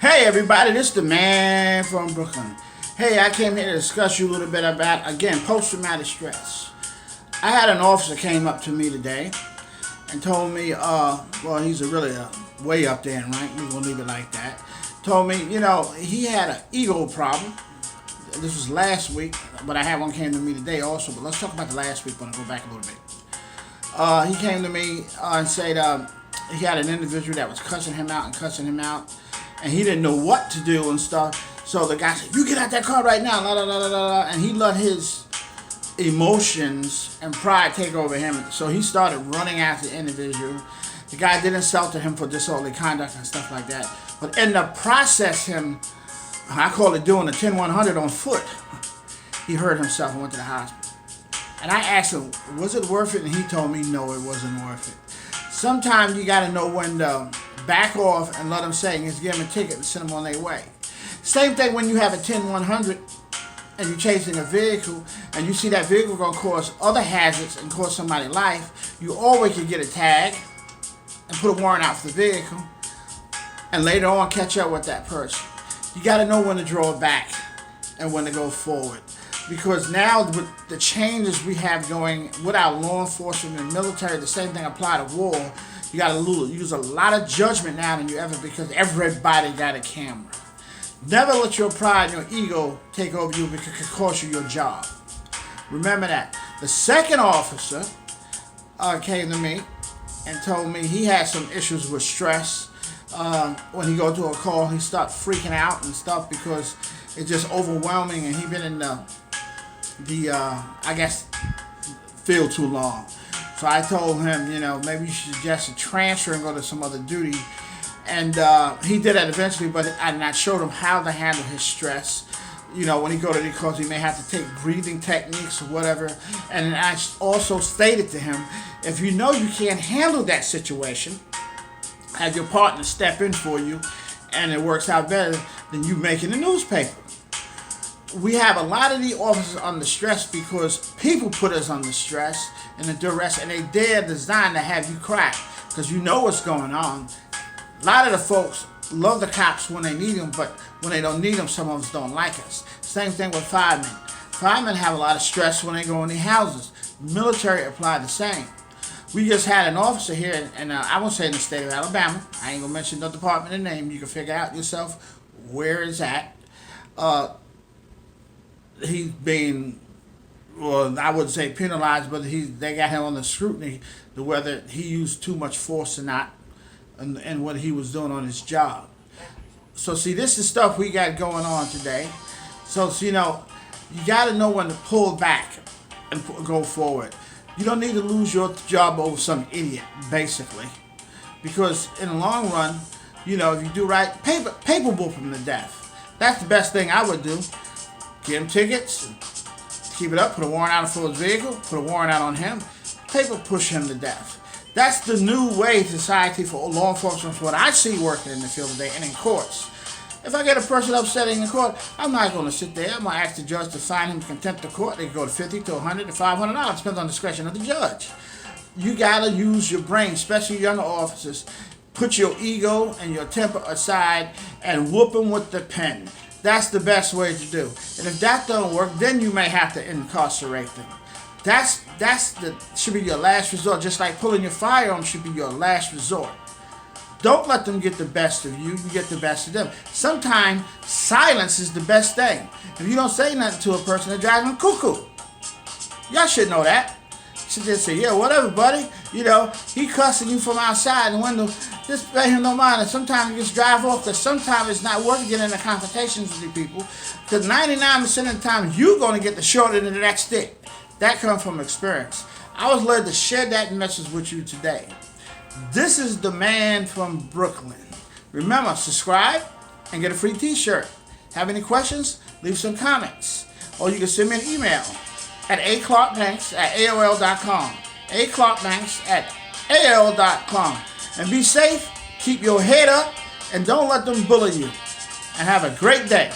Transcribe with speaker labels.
Speaker 1: Hey everybody, this is the man from Brooklyn. Hey, I came here to discuss you a little bit about, again, post-traumatic stress. I had an officer came up to me today and told me, well, he's really way up there in rank, we're going to leave it like that. Told me, he had an ego problem. This was last week, but I had one came to me today also, but let's talk about the last week when I go back a little bit. He came to me and said he had an individual that was cussing him out, and he didn't know what to do and stuff. So the guy said, "You get out that car right now," la, la, la, la, la, and he let his emotions and pride take over him. So he started running after the individual. The guy did insult him for disorderly conduct and stuff like that. But in the process, I call it doing a 10-100 on foot. He hurt himself and went to the hospital. And I asked him, was it worth it? And he told me, no, it wasn't worth it. Sometimes you got to know when to back off and let them say, just give them a ticket and send them on their way. Same thing when you have a 10-100 and you're chasing a vehicle and you see that vehicle going to cause other hazards and cause somebody's life. You always can get a tag and put a warrant out for the vehicle and later on catch up with that person. You got to know when to draw back and when to go forward. Because now with the changes we have going with our law enforcement and military, the same thing apply to war. You got to use a lot of judgment now than you ever, because everybody got a camera. Never let your pride and your ego take over you, because it could cost you your job. Remember that. The second officer came to me and told me he had some issues with stress. When he go to a call, he start freaking out and stuff because it's just overwhelming, and he been in the I guess field too long. So I told him, maybe you should just transfer and go to some other duty. And he did that eventually, but I showed him how to handle his stress. When he go to the calls, he may have to take breathing techniques or whatever. And I also stated to him, if you know you can't handle that situation, have your partner step in for you, and it works out better than you making the newspaper. We have a lot of the officers under stress because people put us under stress and the duress, and they're designed to have you cry because you know what's going on. A lot of the folks love the cops when they need them, but when they don't need them, some of us don't like us. Same thing with firemen. Firemen have a lot of stress when they go in their houses. Military apply the same. We just had an officer here, and I won't say in the state of Alabama. I ain't gonna mention the department and name. You can figure out yourself where it's at. He's being, well, I wouldn't say penalized, but they got him on the scrutiny to whether he used too much force or not, and what he was doing on his job. So see, this is stuff we got going on today. So you got to know when to pull back and go forward. You don't need to lose your job over some idiot, basically, because in the long run, if you do right, paper book him to death. That's the best thing I would do. Give him tickets, keep it up, put a warrant out for his vehicle, put a warrant out on him, paper push him to death. That's the new way society for law enforcement, for what I see working in the field today and in courts. If I get a person upset in court, I'm not going to sit there. I'm going to ask the judge to fine him contempt of court. They can go to $50 to $100 to $500. Depends on the discretion of the judge. You got to use your brain, especially younger officers. Put your ego and your temper aside and whoop them with the pen. That's the best way to do. And if that don't work, then you may have to incarcerate them. That's should be your last resort. Just like pulling your firearm should be your last resort. Don't let them get the best of you. You get the best of them. Sometimes silence is the best thing. If you don't say nothing to a person, it drives them cuckoo. Y'all should know that. You should just say, yeah, whatever, buddy. He cussing you from outside the window. Just pay him no mind. And sometimes you just drive off, because sometimes it's not worth getting into confrontations with these people, because 99% of the time you're going to get the short end of that stick. That comes from experience. I was led to share that message with you today. This is the man from Brooklyn. Remember, subscribe and get a free t-shirt. Have any questions? Leave some comments. Or you can send me an email at aclarkbanks@aol.com. aclarkbanks@aol.com. And be safe, keep your head up, and don't let them bully you. And have a great day.